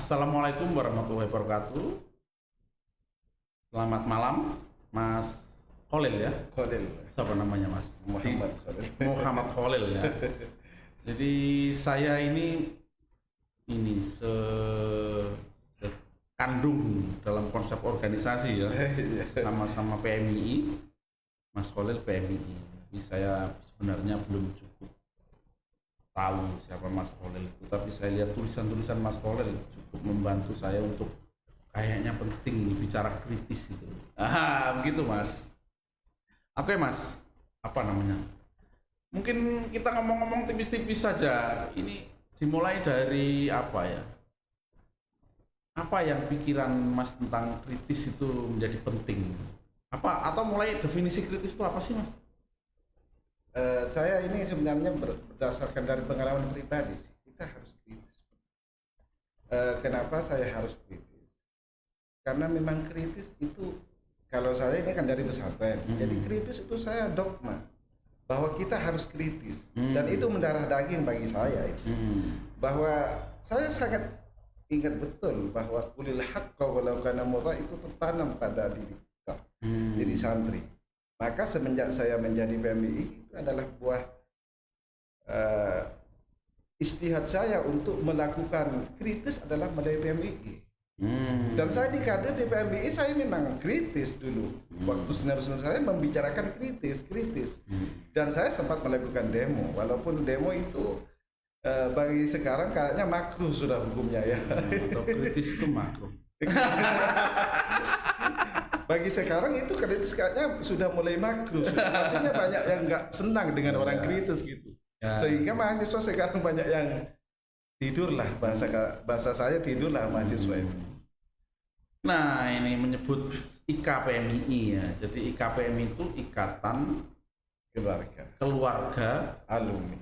Assalamualaikum warahmatullahi wabarakatuh. Selamat malam, Mas Khalil ya. Khalil. Siapa namanya Mas? Muhammad Khalil. Muhammad Khalil ya. Jadi saya ini sekandung dalam konsep organisasi ya, sama-sama PMII. Mas Khalil PMII. Jadi saya sebenarnya belum cukup tahu siapa Mas Khalil itu, tapi saya lihat tulisan-tulisan Mas Khalil cukup membantu saya untuk kayaknya penting ini bicara kritis itu. Begitu Mas. Oke Mas, apa namanya? Mungkin kita ngomong-ngomong tipis-tipis saja. Ini dimulai dari apa ya? Apa yang pikiran Mas tentang kritis itu menjadi penting? Apa atau mulai definisi kritis itu apa sih Mas? Saya ini sebenarnya berdasarkan dari pengalaman pribadi sih. Kita harus kritis. Kenapa saya harus kritis? Karena memang kritis itu, kalau saya ini kan dari pesantren, jadi kritis itu saya dogma bahwa kita harus kritis, dan itu mendarah daging bagi saya itu. Bahwa saya sangat ingat betul bahwa kulil haqqa walau kana murra itu tertanam pada diri kita, diri santri. Maka semenjak saya menjadi PMII, itu adalah buah istihad saya untuk melakukan kritis adalah melalui PMII. Dan saya di kader di PMII saya memang kritis dulu. Waktu senior-senior saya membicarakan kritis. Dan saya sempat melakukan demo, walaupun demo itu bagi sekarang kayaknya makruh sudah hukumnya ya. Atau kritis itu makruh. Bagi sekarang itu kritis kayaknya sudah mulai makruh. Artinya banyak yang nggak senang dengan orang kritis gitu. Sehingga mahasiswa sekarang banyak yang tidurlah, bahasa saya tidurlah mahasiswa itu. Nah, ini menyebut IKPMII ya. Jadi IKPMI itu Ikatan Keluarga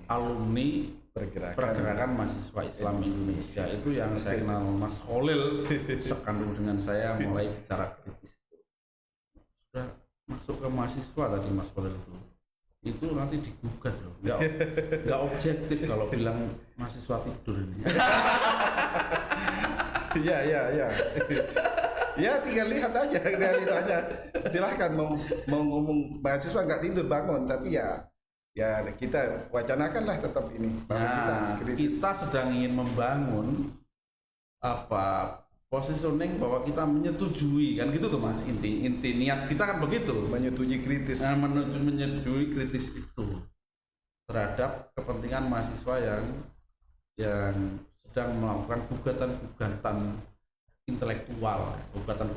Alumni Pergerakan Mahasiswa Islam Indonesia. Itu yang saya kenal Mas Khalil, sekandung dengan saya mulai bicara kritis. Sudah masuk ke mahasiswa tadi Mas Khalil itu nanti digugat loh, nggak objektif kalau bilang mahasiswa tidur ini. Ya. Ya tinggal lihat aja realitanya. Silahkan mau ngomong mahasiswa nggak tidur bangun, tapi ya kita wacanakanlah tetap ini. Nah, kita sedang ingin membangun positioning bahwa kita menyetujui kan gitu tuh Mas, inti niat kita kan begitu, menyetujui kritis. Nah, menyetujui kritis itu terhadap kepentingan mahasiswa yang sedang melakukan gugatan intelektual, gugatan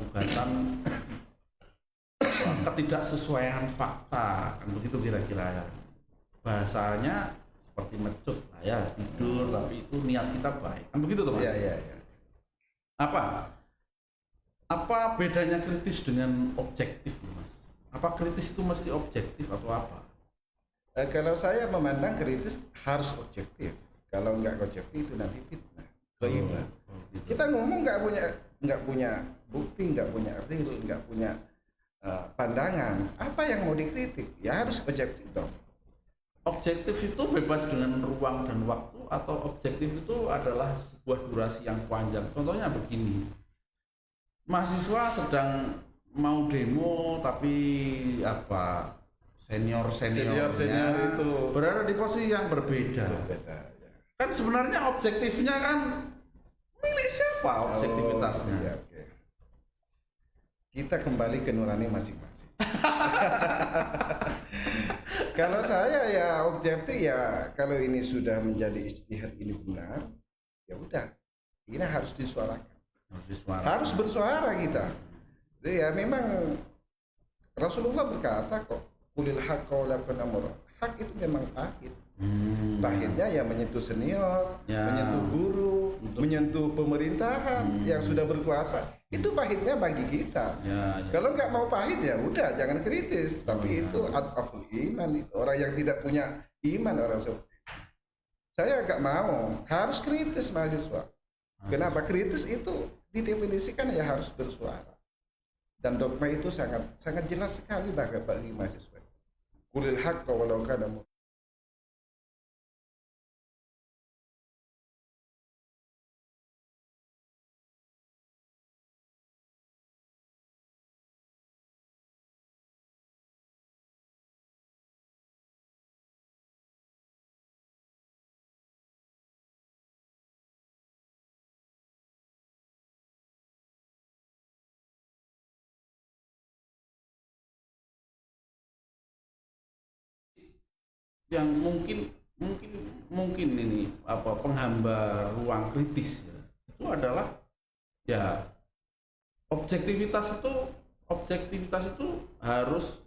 ketidaksesuaian fakta kan begitu kira-kira ya. Bahasanya seperti mecut ya, tidur tapi itu niat kita baik kan begitu tuh Mas. Iya. Apa bedanya kritis dengan objektif Mas? Apa kritis itu mesti objektif atau apa? Kalau saya memandang kritis harus objektif. Kalau nggak objektif itu nanti fitnah, ghaibah. Gitu. Kita ngomong nggak punya bukti, nggak punya real, nggak punya pandangan. Apa yang mau dikritik? Ya harus objektif dong. Objektif itu bebas dengan ruang dan waktu, atau objektif itu adalah sebuah durasi yang panjang. Contohnya begini, mahasiswa sedang mau demo tapi senior itu berada di posisi yang berbeda. Ya. Kan sebenarnya objektifnya kan milik siapa objektivitasnya? Iya, okay. Kita kembali ke nurani masing-masing. Kalau saya ya objektif ya, kalau ini sudah menjadi ijtihad ini benar, ya udah, ini harus disuarakan. Harus bersuara kita. Jadi ya memang Rasulullah berkata kok, kulil haqqa wa la kunamur. Hak itu memang pahit. Pahitnya ya menyentuh senior, menyentuh guru, menyentuh pemerintahan yang sudah berkuasa. Itu pahitnya bagi kita. Kalau nggak mau pahit ya udah jangan kritis. Tapi itu adaful iman, itu orang yang tidak punya iman orang seperti. Saya nggak mau, harus kritis mahasiswa. Kenapa kritis itu didefinisikan ya harus bersuara. Dan dogma itu sangat jelas sekali bagi mahasiswa. Kulil haqqa walau kana yang mungkin ini penghamba ruang kritis ya, itu adalah ya objektivitas itu harus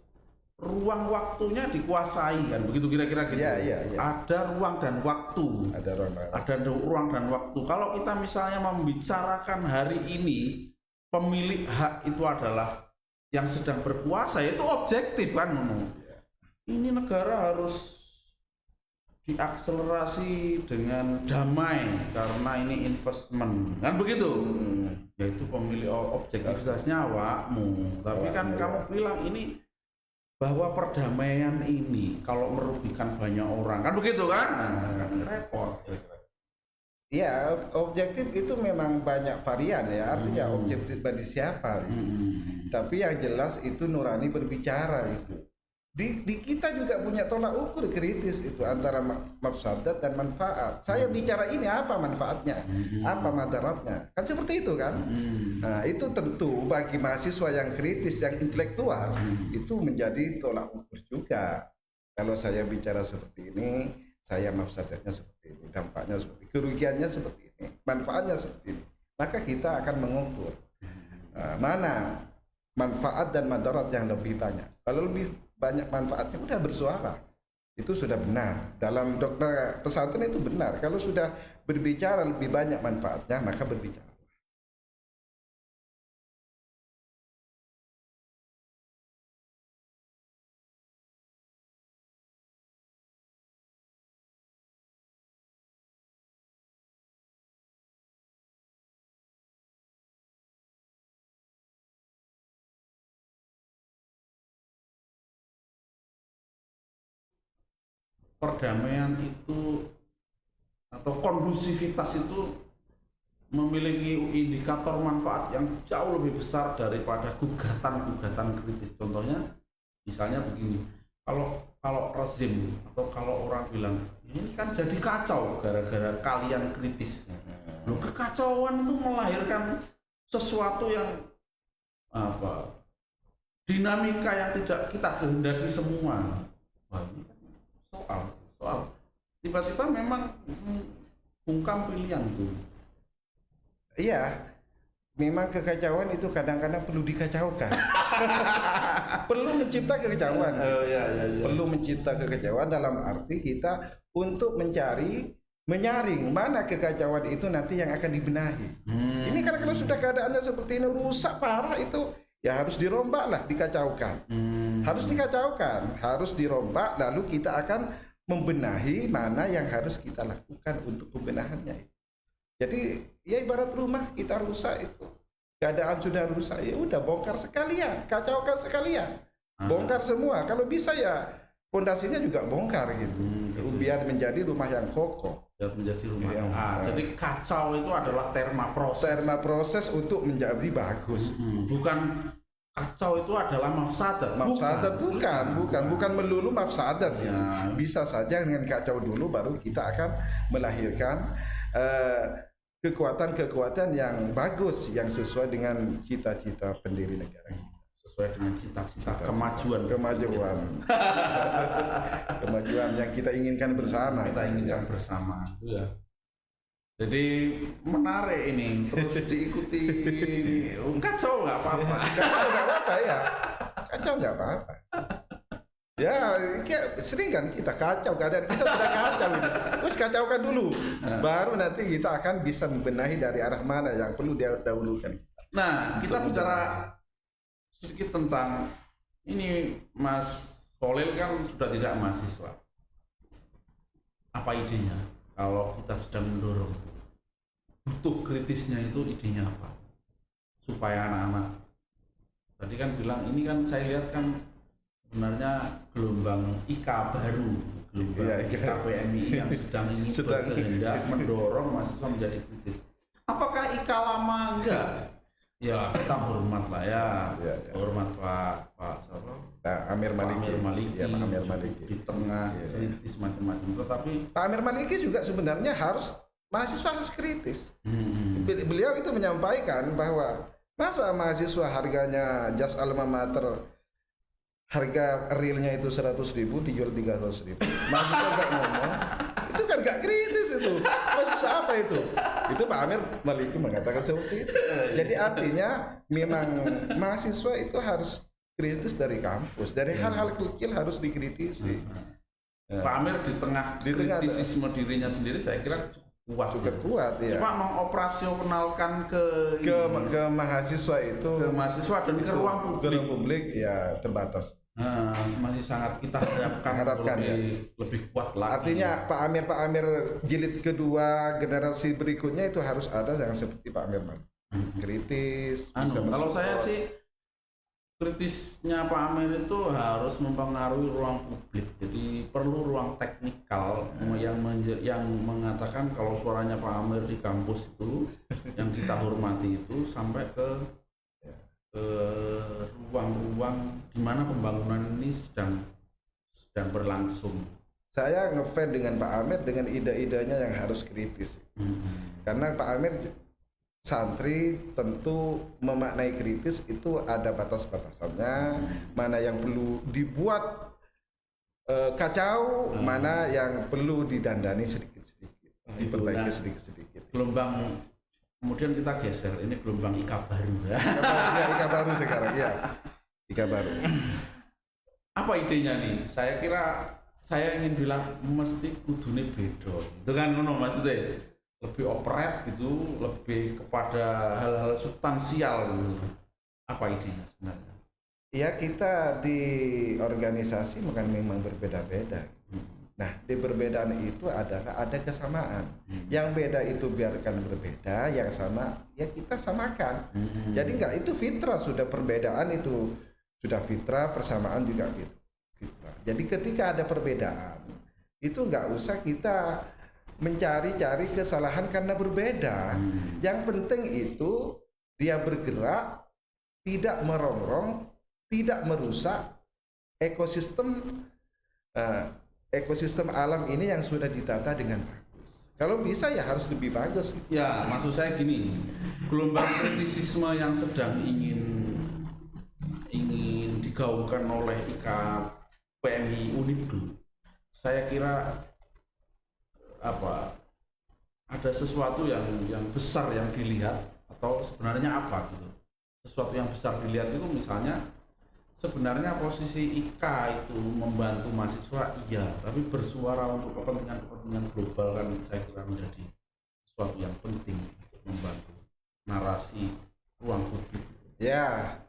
ruang waktunya dikuasai kan, begitu kira-kira gitu. Ya. Ada ruang dan waktu. Ada ruang dan waktu. Kalau kita misalnya membicarakan hari ini pemilik hak itu adalah yang sedang berkuasa, itu objektif kan. Ini negara harus diakselerasi dengan damai karena ini investment kan begitu. Yaitu pemilik objektivitasnya awakmu. Tapi kan kamu bilang ini bahwa perdamaian ini kalau merugikan banyak orang kan begitu kan, repot. Ya, objektif itu memang banyak varian ya, artinya objektif bagi siapa gitu. Tapi yang jelas itu nurani berbicara itu. Di kita juga punya tolak ukur kritis itu antara mafsadat dan manfaat. Saya bicara ini apa manfaatnya, apa madaratnya, kan seperti itu kan. Nah itu tentu bagi mahasiswa yang kritis, yang intelektual itu menjadi tolak ukur juga. Kalau saya bicara seperti ini, saya mafsadatnya seperti ini, dampaknya seperti ini, kerugiannya seperti ini, manfaatnya seperti ini, maka kita akan mengukur mana manfaat dan madarat yang lebih banyak. Kalau lebih banyak manfaatnya udah bersuara, itu sudah benar. Dalam doktrin pesantren itu benar. Kalau sudah berbicara lebih banyak manfaatnya, maka berbicara. Perdamaian itu atau kondusivitas itu memiliki indikator manfaat yang jauh lebih besar daripada gugatan-gugatan kritis. Contohnya misalnya begini, kalau rezim atau kalau orang bilang ini kan jadi kacau gara-gara kalian kritis. Loh, kekacauan itu melahirkan sesuatu yang dinamika yang tidak kita kehendaki semua. Wah, ini soal tiba-tiba memang bungkam pilihan tuh. Iya, memang kekacauan itu kadang-kadang perlu dikacaukan. Perlu mencipta kekacauan. Perlu mencipta kekacauan dalam arti kita untuk menyaring mana kekacauan itu nanti yang akan dibenahi. Ini karena kalau sudah keadaannya seperti ini rusak parah itu, ya harus dirombak lah, dikacaukan. Harus dikacaukan, harus dirombak, lalu kita akan membenahi mana yang harus kita lakukan untuk pembenahannya. Jadi ya ibarat rumah kita rusak itu, keadaan sudah rusak, ya udah bongkar sekalian, kacaukan sekalian, bongkar semua. Kalau bisa ya pondasinya juga bongkar gitu, biar menjadi rumah yang kokoh. Biar menjadi rumah. Jadi kacau itu adalah terma proses untuk menjadi bagus. Bukan kacau itu adalah mafsadat. Bukan melulu mafsadat ya. Bisa saja dengan kacau dulu baru kita akan melahirkan kekuatan-kekuatan yang bagus yang sesuai dengan cita-cita pendiri negara kita. Sesuai dengan cita-cita kemajuan kemajuan yang kita inginkan bersama. Ya. Jadi menarik ini, terus diikuti. Kacau nggak apa-apa. Kacau nggak apa-apa. Ya, sering kan kita kacau, keadaan kita sudah kacau ini. Terus kacaukan dulu, baru nanti kita akan bisa membenahi dari arah mana yang perlu didahulukan. Nah, kita bicara sedikit tentang ini, Mas Khalil kan sudah tidak mahasiswa. Apa idenya? Kalau kita sedang mendorong, butuh kritisnya itu idenya apa? Supaya anak-anak, tadi kan bilang ini kan saya lihat kan sebenarnya gelombang IK baru, gelombang IK PMI yang sedang ingin berkehendak mendorong mahasiswa menjadi kritis. Apakah IK lama enggak? Ya kita hormat lah ya. Hormat Pak Amir Maliki. Amir Maliki di tengah kritis macam-macam. Tetapi Pak Amir Maliki juga sebenarnya mahasiswa harus kritis. Beliau itu menyampaikan bahwa masa mahasiswa harganya jas alma mater harga realnya itu 100.000 dijual 300.000. Mahasiswa nggak ngomong, itu kan nggak kritis itu. Mahasiswa apa itu? Itu Pak Amir Maliki mengatakan seperti itu. Jadi artinya memang mahasiswa itu harus kritis dari kampus, dari hal-hal kecil harus dikritisi. Pak Amir di tengah kritisisme dirinya sendiri saya kira cukup kuat ya. Cuma mengoperasionalkan ke mahasiswa itu, ke mahasiswa dan ke ruang publik ya terbatas. Masih sangat kita harapkan lebih kuat lagi. Artinya Pak Amir jilid kedua generasi berikutnya itu harus ada yang seperti Pak Amir kritis. Kalau saya sih kritisnya Pak Amir itu harus mempengaruhi ruang publik. Jadi perlu ruang teknikal yang mengatakan kalau suaranya Pak Amir di kampus itu yang kita hormati itu sampai ke ruang-ruang di mana pembangunan ini sedang berlangsung. Saya ngefans dengan Pak Amir dengan ide-idenya yang harus kritis. Karena Pak Amir santri tentu memaknai kritis itu ada batas-batasannya, mana yang perlu dibuat kacau, mana yang perlu didandani sedikit-sedikit, diperbaiki sedikit-sedikit. Gelombang kemudian kita geser, ini gelombang IKA baru. IKA baru sekarang ya. IKA baru. Apa idenya nih? Saya kira saya ingin bilang mesti kudune beda. Dengan ngono maksudnya lebih operet gitu, lebih kepada hal-hal substansial gitu. Apa idenya sebenarnya? Ya kita di organisasi memang berbeda-beda. Nah di perbedaan itu adalah ada kesamaan. Yang beda itu biarkan berbeda, yang sama ya kita samakan. Jadi enggak, itu fitrah, sudah perbedaan itu sudah fitrah, persamaan juga fitrah. Jadi ketika ada perbedaan itu enggak usah kita mencari-cari kesalahan karena berbeda. Yang penting itu dia bergerak, tidak merongrong, tidak merusak ekosistem alam ini yang sudah ditata dengan bagus. Kalau bisa ya harus lebih bagus. Ya, maksud saya gini, gelombang kritisisme yang sedang ingin digaungkan oleh IKA PMI Unibdu, saya kira ada sesuatu yang besar yang dilihat, atau sebenarnya apa gitu. Sesuatu yang besar dilihat itu misalnya sebenarnya posisi IKA itu membantu mahasiswa iya, tapi bersuara untuk kepentingan global kan saya kira menjadi sesuatu yang penting untuk membantu narasi ruang publik. Ya,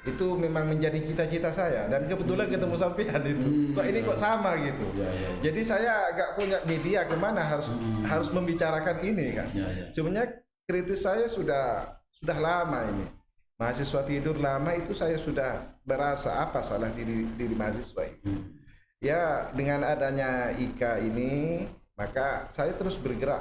itu memang menjadi cita-cita saya dan kebetulan ketemu sampean itu. Kok ini kok sama gitu. Ya. Jadi saya agak punya media kemana harus membicarakan ini kan. Sebenarnya kritis saya sudah lama ini. Mahasiswa tidur lama itu saya sudah berasa apa salah diri mahasiswa itu. Ya dengan adanya IKA ini maka saya terus bergerak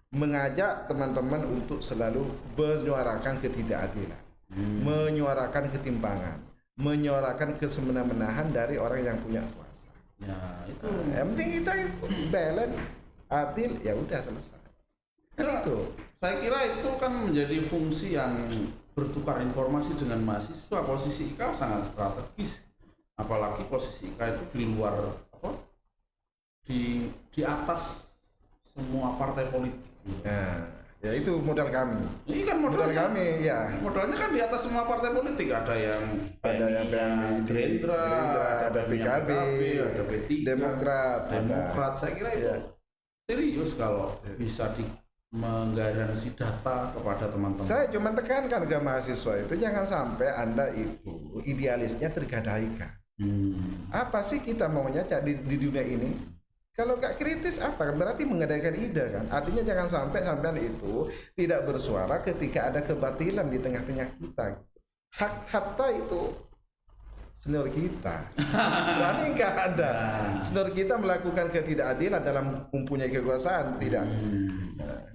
mengajak teman-teman untuk selalu menyuarakan ketidakadilan. Menyuarakan ketimpangan, menyuarakan kesemena-menahan dari orang yang punya kuasa. Ya, itu. Yang penting kita balance, adil, ya udah selesai. Kan itu. Saya kira itu kan menjadi fungsi yang bertukar informasi dengan mahasiswa. Posisi IKA sangat strategis. Apalagi posisi IKA itu di luar di atas semua partai politik. Ya itu modal kami. Ini kan modal kami, ya. Modalnya kan di atas semua partai politik. Ada yang Gerindra, ada PKB, ada P3, Demokrat. Saya kira itu serius kalau bisa menggaransi data kepada teman-teman. Saya cuma tekankan ke mahasiswa itu jangan sampai Anda itu idealisnya tergadaikan. Apa sih kita maunya di dunia ini? Kalau nggak kritis apa? Berarti menggadaikan ide kan? Artinya jangan sampai sampean itu tidak bersuara ketika ada kebatilan di tengah-tengah kita. Hatta itu senior kita. Berani nggak ada senior kita melakukan ketidakadilan dalam mempunyai kekuasaan? Tidak.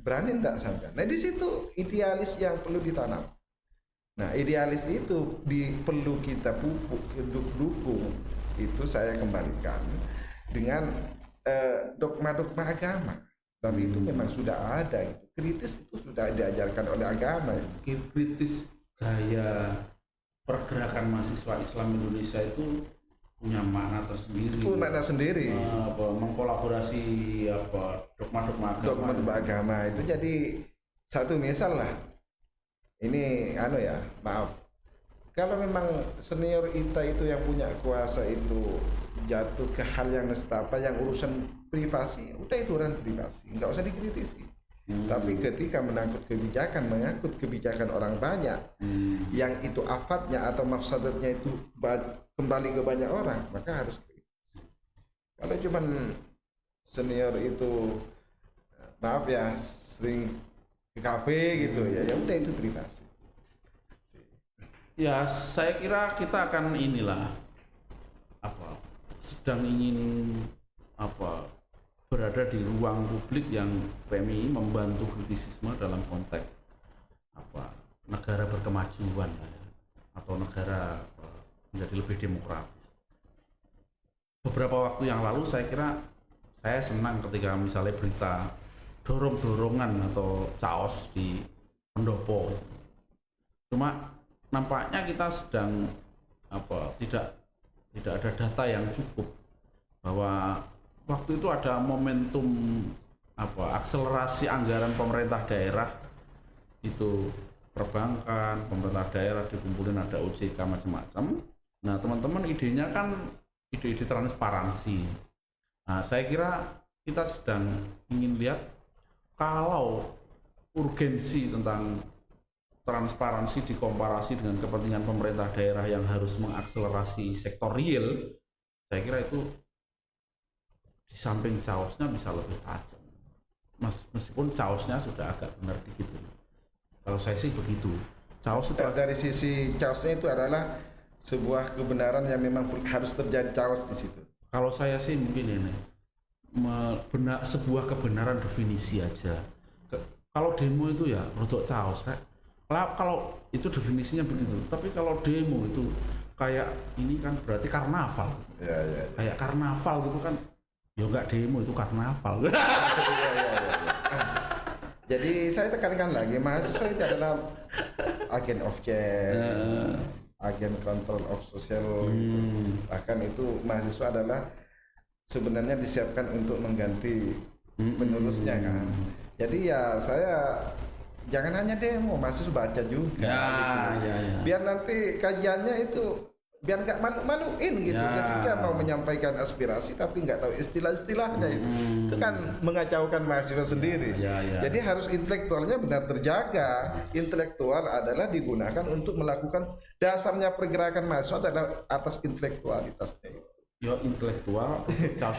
Berani enggak sampean? Nah di situ idealis yang perlu ditanam. Nah idealis itu perlu kita pupuk, dukung. Itu saya kembalikan dengan dogma-dogma agama, dan itu memang sudah ada. Kritis itu sudah diajarkan oleh agama. Kritis gaya pergerakan mahasiswa Islam Indonesia itu punya makna tersendiri. Makna sendiri. Mengkolaborasi dogma agama itu jadi satu misal lah. Ini maaf. Kalau memang senior kita itu yang punya kuasa itu jatuh ke hal yang nestapa, yang urusan privasi, udah itu urusan privasi, nggak usah dikritisi. Tapi ketika mengangkut kebijakan orang banyak, yang itu afatnya atau mafsadatnya itu kembali ke banyak orang, maka harus kritis. Kalau cuman senior itu, maaf ya, sering ke kafe gitu, ya udah itu privasi. Ya, saya kira kita akan sedang ingin berada di ruang publik yang PMI membantu kritisisme dalam konteks negara berkemajuan atau negara menjadi lebih demokratis. Beberapa waktu yang lalu saya kira saya senang ketika misalnya berita dorong-dorongan atau chaos di pendopo. Cuma nampaknya kita sedang tidak ada data yang cukup bahwa waktu itu ada momentum akselerasi anggaran pemerintah daerah itu, perbankan, pemerintah daerah dikumpulin, ada OJK macam-macam. Nah, teman-teman idenya kan ide-ide transparansi. Nah, saya kira kita sedang ingin lihat kalau urgensi tentang transparansi dikomparasi dengan kepentingan pemerintah daerah yang harus mengakselerasi sektor real, saya kira itu di samping chaosnya bisa lebih tajam. Meskipun chaosnya sudah agak benar dikit. Kalau saya sih begitu. Chaos itu dari sisi chaosnya itu adalah sebuah kebenaran yang memang harus terjadi chaos di situ. Kalau saya sih mungkin ini sebuah kebenaran definisi aja. Kalau demo itu ya rodok chaos, Rek. Kalau itu definisinya begitu, tapi kalau demo itu kayak ini kan berarti karnaval. Ya. Kayak karnaval gitu kan, ya enggak demo, itu karnaval. Ya. Jadi saya tekankan lagi, mahasiswa itu adalah agen of change, agen control of social. Bahkan itu mahasiswa adalah sebenarnya disiapkan untuk mengganti penerusnya kan. Jadi ya saya jangan hanya demo, mahasiswa baca juga. Ya. Biar nanti kajiannya itu biar nggak malu-maluin gitu. Ketika mau menyampaikan aspirasi tapi nggak tahu istilah-istilahnya itu kan mengacaukan mahasiswa sendiri. Jadi harus intelektualnya benar terjaga. Intelektual adalah digunakan untuk melakukan dasarnya pergerakan mahasiswa adalah atas intelektualitasnya itu. Ya intelektual untuk chaos.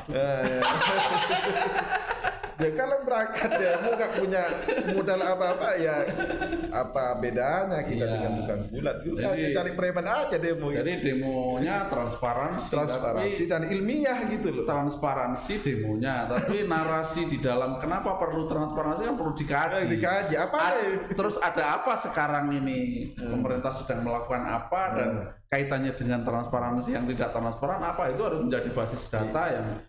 Ya kalau berangkat demo nggak punya modal apa-apa, ya apa bedanya kita dengan tukang bulat juga, cari preman aja demo. Jadi demonya transparansi dan ilmiah gitu loh. Transparansi demonya, tapi narasi di dalam kenapa perlu transparansi kan perlu dikaji. Apa terus ada apa sekarang ini, pemerintah sedang melakukan apa, dan kaitannya dengan transparansi yang tidak transparan apa, itu harus menjadi basis data yang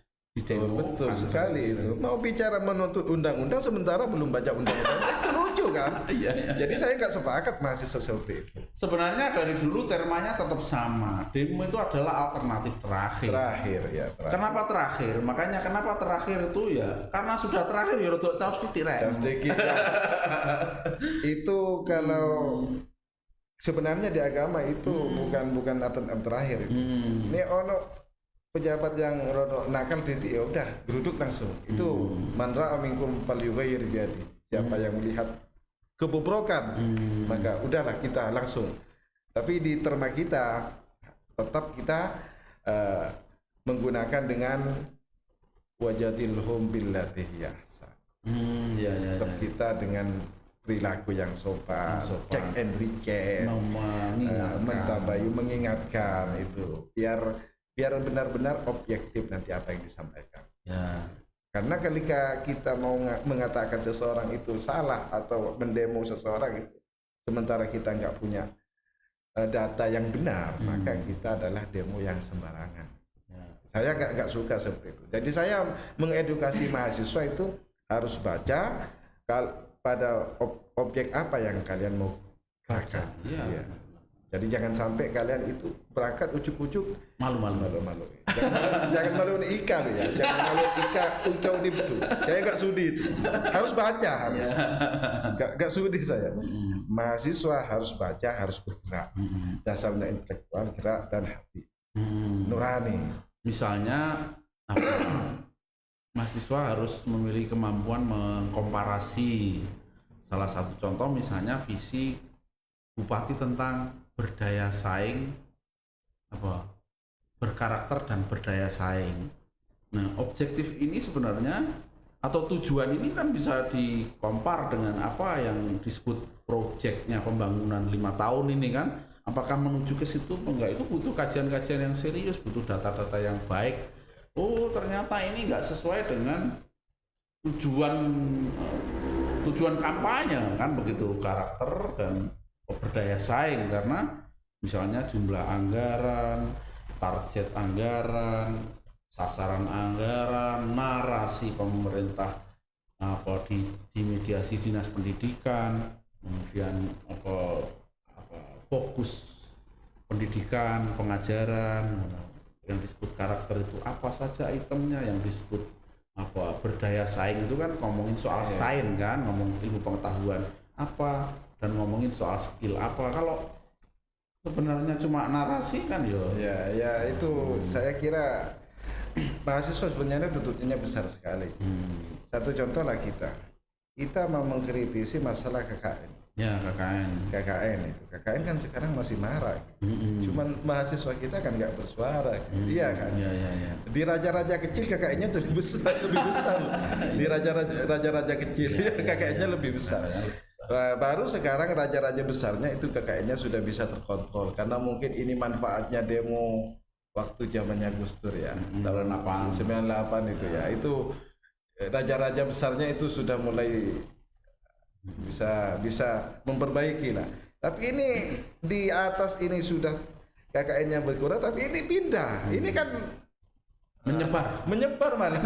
betul sekali itu. Mau bicara menuntut undang-undang sementara belum baca undang-undang, itu lucu kan? Iya. Jadi saya nggak sepakat mahasiswa seperti itu. Sebenarnya dari dulu termanya tetap sama. Demo itu adalah alternatif terakhir. Terakhir. Kenapa terakhir? Makanya kenapa terakhir itu ya karena sudah terakhir ya rodok caos sedikit. Ya. Itu kalau sebenarnya di agama itu bukan alternatif terakhir itu. Ini pejabat yang nakal titik, ya udah geruduk langsung. Itu man ra'a minkum falyughayyir biyadihi. Siapa yang melihat kebobrokan, maka udahlah kita langsung. Tapi di terma kita tetap kita menggunakan dengan wajadilhum billati hiya ahsan. Tetap kita dengan perilaku yang sopan, check and recheck, mengingatkan itu biar benar-benar objektif nanti apa yang disampaikan. Karena ketika kita mau mengatakan seseorang itu salah atau mendemo seseorang itu, sementara kita nggak punya data yang benar, maka kita adalah demo yang sembarangan. Saya nggak suka seperti itu. Jadi saya mengedukasi mahasiswa itu harus baca pada objek apa yang kalian mau gerakan. Jadi jangan sampai kalian itu berangkat ujuk-ujuk malu-malu. Jangan malu Ika loh ya. Jangan malu Ika ucau di betul. Saya nggak sudi itu. Harus baca harus. Nggak sudi saya. Mahasiswa harus baca, harus bergerak. Dasarnya intelektual, gerak dan hati. Nurani. Misalnya apa? Mahasiswa harus memiliki kemampuan mengkomparasi. Salah satu contoh misalnya visi Bupati tentang berdaya saing, berkarakter dan berdaya saing. Nah, objektif ini sebenarnya atau tujuan ini kan bisa dikompar dengan apa yang disebut proyeknya pembangunan 5 tahun ini kan. Apakah menuju ke situ enggak, itu butuh kajian-kajian yang serius, butuh data-data yang baik. Oh, ternyata ini enggak sesuai dengan tujuan kampanye kan begitu, karakter dan berdaya saing, karena misalnya jumlah anggaran, target anggaran, sasaran anggaran, narasi pemerintah di mediasi dinas pendidikan, kemudian fokus pendidikan, pengajaran, yang disebut karakter itu apa saja itemnya, yang disebut berdaya saing itu kan ngomongin soal sains kan, ngomong ilmu pengetahuan apa, dan ngomongin soal skill apa. Kalau sebenarnya cuma narasi kan ya itu saya kira mahasiswa sebenarnya tuntutnya besar sekali. Satu contoh lah, kita mau mengkritisi masalah KKN. Ya, KKN itu. KKN kan sekarang masih marak. Cuman mahasiswa kita kan nggak bersuara. Iya kan? Iya. Di raja-raja kecil KKN-nya tuh lebih besar. Di raja-raja kecil KKN-nya lebih besar. Baru sekarang raja-raja besarnya itu KKN-nya sudah bisa terkontrol, karena mungkin ini manfaatnya demo waktu zamannya Gus Dur ya. Tahun 98 itu ya. Itu raja-raja besarnya itu sudah mulai bisa memperbaiki lah. Tapi ini di atas ini sudah KKN-nya berkurang, tapi ini pindah. Ini kan menyebar malah.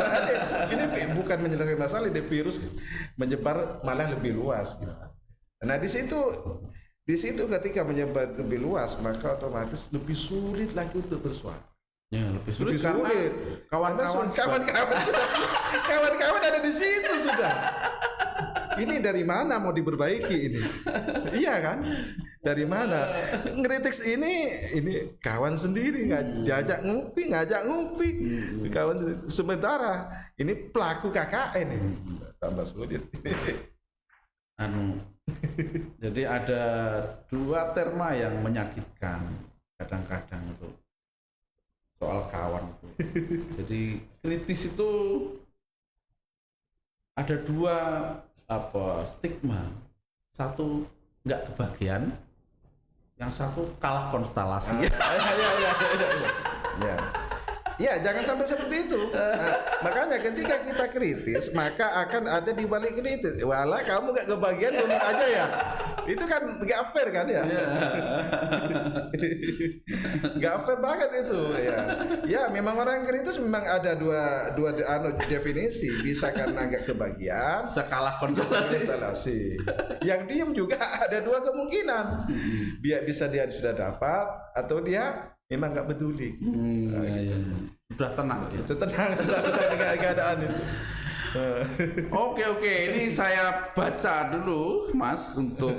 Ini bukan menyelesaikan masalah, ini virus menyebar malah lebih luas gitu. Nah, di situ ketika menyebar lebih luas, maka otomatis lebih sulit lagi untuk bersuara. Ya, lebih sulit karena kawan-kawan ada di situ sudah. Ini dari mana mau diperbaiki ini? Iya kan? Dari mana? Ngeritik ini kawan sendiri ngajak ngopi. Kawan sendiri. Sementara ini pelaku KKN ini tambah sulit. Jadi ada 2 terma yang menyakitkan kadang-kadang itu soal kawan itu. Jadi kritis itu ada 2 stigma. Satu nggak kebagian, yang satu kalah konstelasi. Ya, jangan sampai seperti itu. Makanya ketika kita kritis, maka akan ada di balik kritis. Walah, kamu nggak kebagian, ngomong aja ya. Itu kan nggak fair kan ya? Nggak fair banget itu. Ya, memang orang kritis memang ada dua definisi. Bisa karena nggak kebagian, kalah konstelasi. Yang diem juga ada 2 kemungkinan. Bisa dia sudah dapat, atau dia memang nggak peduli. Sudah tenang dengan keadaan itu. Oke, ini saya baca dulu Mas untuk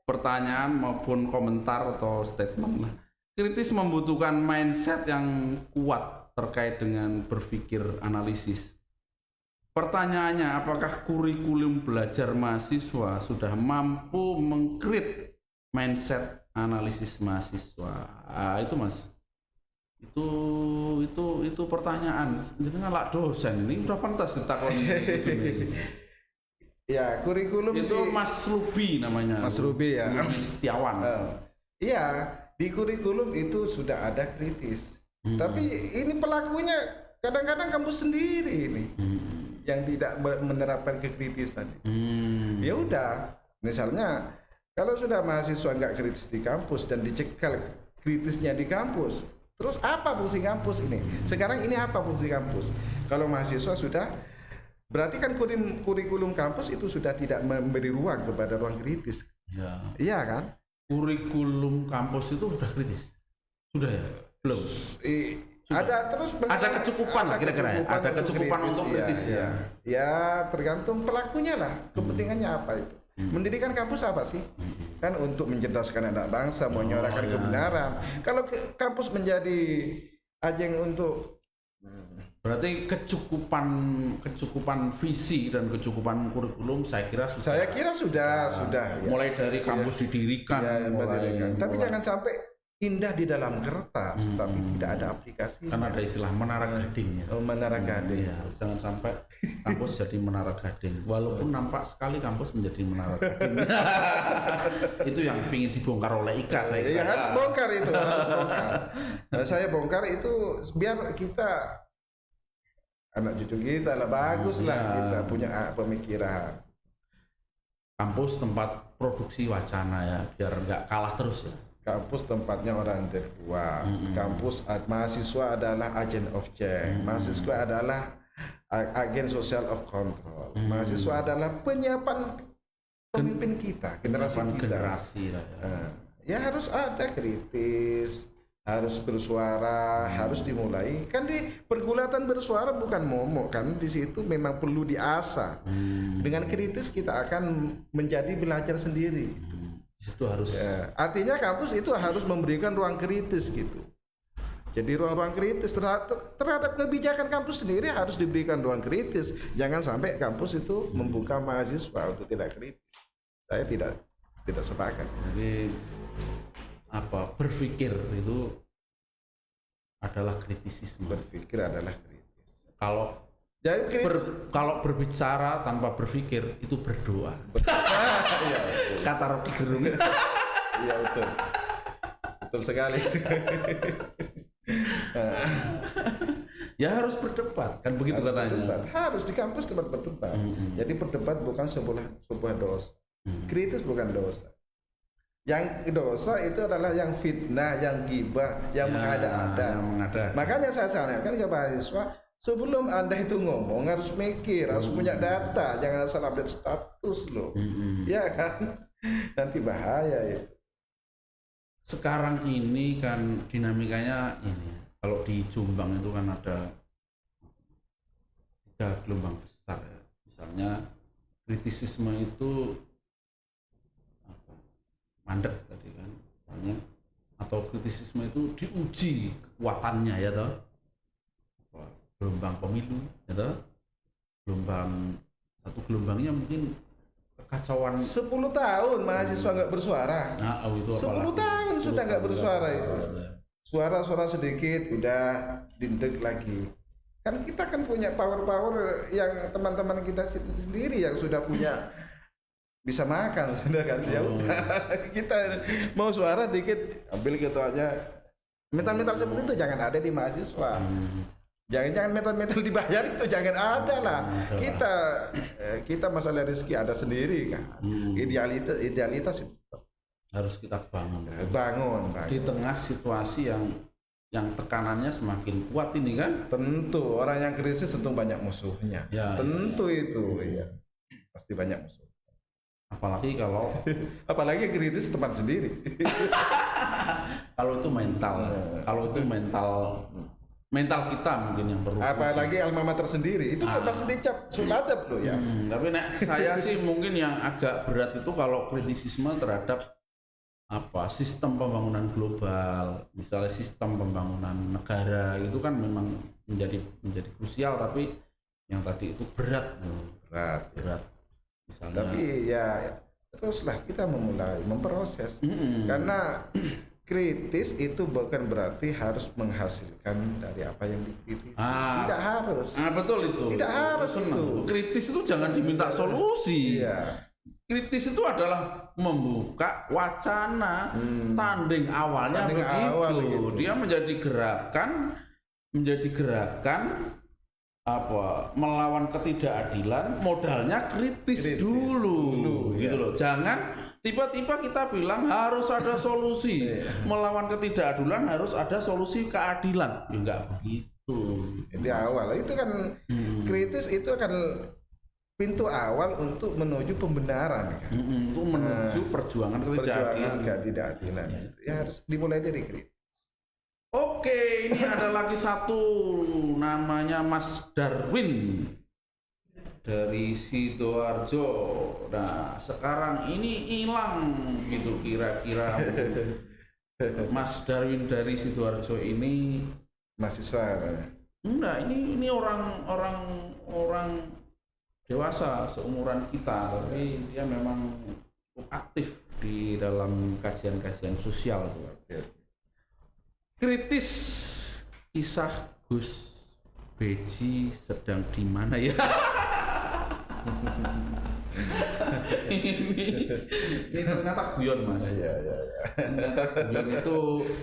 pertanyaan maupun komentar atau statement. Kritis membutuhkan mindset yang kuat terkait dengan berpikir analisis. Pertanyaannya, apakah kurikulum belajar mahasiswa sudah mampu mengkrit mindset analisis mahasiswa? Itu Mas, itu pertanyaan. Jadi ngalak dosen ini udah pantas ditakoni gitu. Ya, kurikulum itu Mas Ruby namanya. Mas Ruby ya. Ruby Setiawan. Iya, di kurikulum itu sudah ada kritis. Tapi ini pelakunya kadang-kadang kamu sendiri ini yang tidak menerapkan kekritisan. Ya udah, misalnya kalau sudah mahasiswa nggak kritis di kampus dan dicekal kritisnya di kampus, terus apa fungsi kampus ini? Sekarang ini apa fungsi kampus? Kalau mahasiswa sudah, berarti kan kurikulum kampus itu sudah tidak memberi ruang kepada ruang kritis. Iya kan? kurikulum kampus itu sudah kritis? Sudah ya? Belum? Ada terus ada kecukupan lah kira-kira ya? Ada kecukupan untuk kritis ya? Ya tergantung pelakunya lah, kepentingannya apa itu. Mendirikan kampus apa sih? Kan untuk mencerdaskan anak bangsa, menyuarakan kebenaran. Kalau kampus menjadi ajang untuk berarti kecukupan visi dan kecukupan kurikulum saya kira sudah. Mulai dari kampus didirikan, tapi jangan sampai indah di dalam kertas tapi tidak ada aplikasi. Kan ada istilah menara gading ya. Menara gading. Ya, jangan sampai kampus jadi menara gading. Walaupun nampak sekali kampus menjadi menara gading. Itu yang ingin dibongkar oleh Ika saya kira. Ya harus bongkar itu, harus bongkar. Nah, saya bongkar itu biar kita anak cucu kita lah bagus lah kita punya pemikiran. Kampus tempat produksi wacana ya, biar nggak kalah terus ya. Kampus tempatnya orang intelektual. Kampus mahasiswa adalah agent of change. Mahasiswa adalah agen social of control. Mahasiswa adalah penyiapan pemimpin kita, generasi kita. Ya harus ada kritis, harus bersuara, harus dimulai. Kan di pergulatan bersuara bukan momok kan, di situ memang perlu diasah. Dengan kritis kita akan menjadi belajar sendiri. Itu harus artinya kampus itu harus memberikan ruang kritis gitu. Jadi ruang kritis terhadap kebijakan kampus sendiri harus diberikan ruang kritis. Jangan sampai kampus itu membuka mahasiswa untuk tidak kritis. Saya tidak sepakat. Jadi berpikir itu adalah kritisisme. Berpikir adalah kritis. Kalau berbicara tanpa berpikir itu berdoa. Iya, kata Rocky Gerung. Iya betul sekali. Ya harus berdebat kan begitu katanya. Harus di kampus tempat berdebat. Jadi berdebat bukan sebuah dosa. Kritis bukan dosa. Yang dosa itu adalah yang fitnah, yang gibah, yang mengada-ada. Makanya saya sarankan ke mahasiswa, sebelum Anda itu ngomong harus mikir, harus punya data, jangan asal update status loh. Ya kan? Nanti bahaya itu. Sekarang ini kan dinamikanya ini. Kalau di Jombang itu kan ada 3 gelombang besar ya. Misalnya kritisisme itu mandek tadi kan misalnya, atau kritisisme itu diuji kekuatannya ya toh. Gelombang pemilu ya toh. Satu gelombangnya mungkin kekacauan 10 tahun mahasiswa nggak bersuara. Itu 10 tahun sudah nggak bersuara itu. Suara sedikit udah dindek lagi. Kan kita kan punya power yang teman-teman kita sendiri yang sudah punya bisa makan sudah kan. Ya udah kita mau suara dikit ambil ketuanya. Mental seperti itu jangan ada di mahasiswa. Jangan metal dibayar itu jangan ada lah. Kita masalah rezeki ada sendiri kan. Idealitas itu harus kita bangun. Di tengah situasi yang tekanannya semakin kuat ini kan. Tentu orang yang krisis tentu banyak musuhnya. Tentu itu ya. Pasti banyak musuh. Apalagi kritis teman sendiri. Kalau itu mental kita mungkin yang perlu. Apalagi alma mater sendiri itu pasti dicap suladap loh ya. Tapi saya sih mungkin yang agak berat itu kalau kritisisme terhadap sistem pembangunan global, misalnya sistem pembangunan negara itu kan memang menjadi krusial, tapi yang tadi itu berat. Misalnya. Tapi ya teruslah kita memproses karena kritis itu bukan berarti harus menghasilkan dari apa yang dikritisi. Tidak harus. Betul itu. Tidak harus itu. Kritis itu jangan diminta solusi. Iya. Kritis itu adalah membuka wacana. Tanding awalnya begitu. Dia menjadi gerakan melawan ketidakadilan, modalnya kritis dulu gitu loh. Jangan tiba-tiba kita bilang harus ada solusi. Melawan ketidakadilan harus ada solusi keadilan. Ya enggak begitu. Di awal itu kan kritis itu kan pintu awal untuk menuju pembenaran kan. Untuk menuju perjuangan ketidakadilan. Ya harus dimulai dari kritis. Oke, ini ada lagi satu namanya Mas Darwin dari Sidoarjo. Nah, sekarang ini hilang gitu kira-kira. Mas Darwin dari Sidoarjo ini mahasiswa. Enggak, ini orang dewasa seumuran kita, tapi dia memang cukup aktif di dalam kajian-kajian sosial. Kritis kisah Gus Beji sedang di mana ya? ini ternyata guyon, Mas. Iya. Ternyata guyon itu,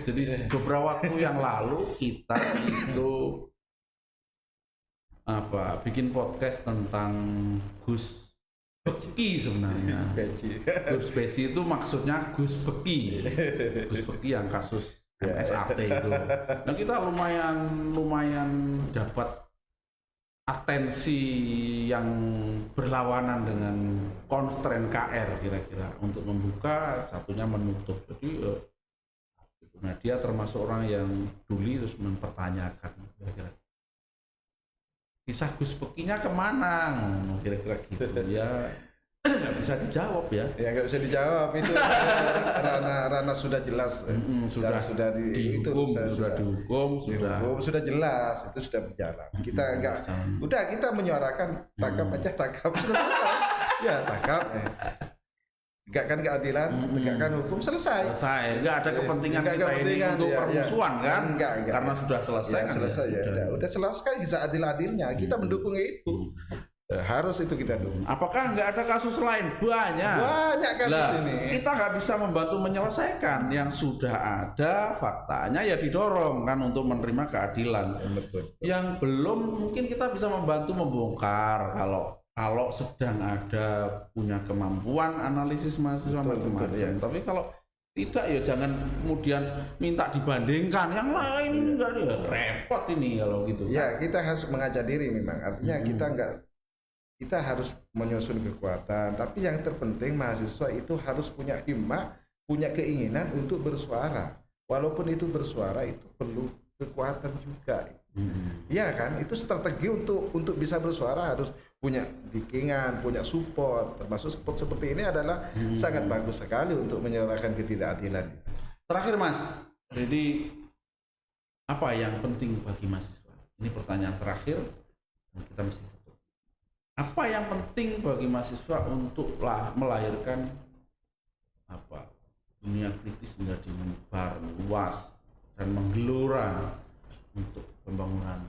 jadi beberapa waktu yang lalu kita itu bikin podcast tentang Gus Beki sebenarnya. Gus Beji itu maksudnya Gus Beki. Gus Beki yang kasus SAT itu. Nah, kita lumayan dapat atensi yang berlawanan dengan konstren KR kira-kira untuk membuka, satunya menutup. Jadi nah dia termasuk orang yang peduli terus mempertanyakan kira-kira kisah Gus Bekinya kemana, kira-kira gitu ya. Nggak bisa dijawab ya. Ya nggak bisa dijawab itu. Rana sudah jelas. Sudah dihukum, sudah jelas, itu sudah berjalan. Kita kita menyuarakan tangkap sudah selesai. Ya tangkap. Tegakkan keadilan, tegakkan hukum, selesai. Nggak ada kepentingan kita ini untuk permusuhan kan? Enggak. Karena sudah selesai. Udah selesai, bisa adil-adilnya. Kita mendukung itu. Harus itu kita dukung. Apakah nggak ada kasus lain? Banyak kasus ini. Kita nggak bisa membantu menyelesaikan. Yang sudah ada faktanya ya didorong kan untuk menerima keadilan. Betul. Yang belum mungkin kita bisa membantu membongkar kalau sedang ada punya kemampuan analisis mahasiswa macam-macam. Ya. Tapi kalau tidak ya jangan kemudian minta dibandingkan yang lain ini enggak ya repot ini kalau gitu. Ya kita harus mengajar diri memang. Artinya kita harus menyusun kekuatan. Tapi yang terpenting mahasiswa itu harus punya himmah, punya keinginan untuk bersuara. Walaupun itu bersuara itu perlu kekuatan juga. Ya kan, itu strategi untuk bisa bersuara harus punya bikingan, punya support. Termasuk support seperti ini adalah sangat bagus sekali untuk menyuarakan ketidakadilan. Terakhir Mas, jadi apa yang penting bagi mahasiswa? Ini pertanyaan terakhir, kita mesti tutup. Apa yang penting bagi mahasiswa untuk melahirkan dunia kritis menjadi menyebar luas dan menggelora untuk pembangunan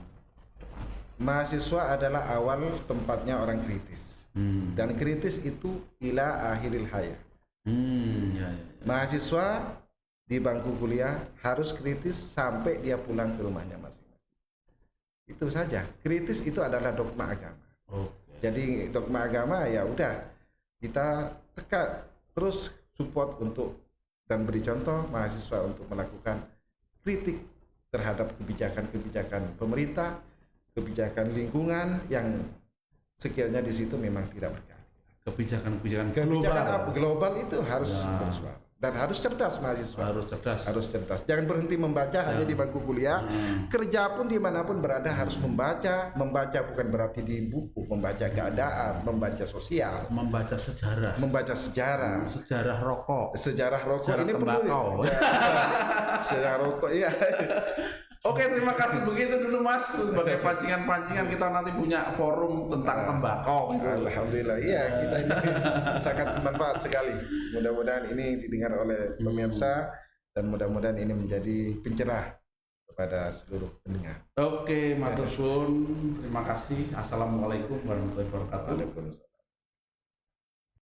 depan? Mahasiswa adalah awal tempatnya orang kritis. Dan kritis itu ila akhiril hayat. Mahasiswa di bangku kuliah harus kritis sampai dia pulang ke rumahnya masing-masing. Itu saja. Kritis itu adalah dogma agama. Jadi dogma agama ya udah kita terus support untuk dan beri contoh mahasiswa untuk melakukan kritik terhadap kebijakan-kebijakan pemerintah, kebijakan lingkungan yang sekiranya di situ memang tidak berkeadilan. Kebijakan global itu harus bersuara dan harus cerdas mahasiswa. Harus cerdas. Jangan berhenti membaca hanya di bangku kuliah. Kerja pun dimanapun berada harus membaca. Membaca bukan berarti di buku, membaca keadaan, membaca sosial, membaca sejarah. Sejarah rokok ini tembakau. Sejarah rokok ya. Oke, terima kasih. Begitu dulu Mas, sebagai pancingan-pancingan kita nanti punya forum tentang tembakau. Alhamdulillah, iya kita ini sangat bermanfaat sekali. Mudah-mudahan ini didengar oleh pemirsa dan mudah-mudahan ini menjadi pencerah kepada seluruh pendengar. Oke, matur suwun. Terima kasih. Assalamualaikum warahmatullahi wabarakatuh. Waalaikumsalam.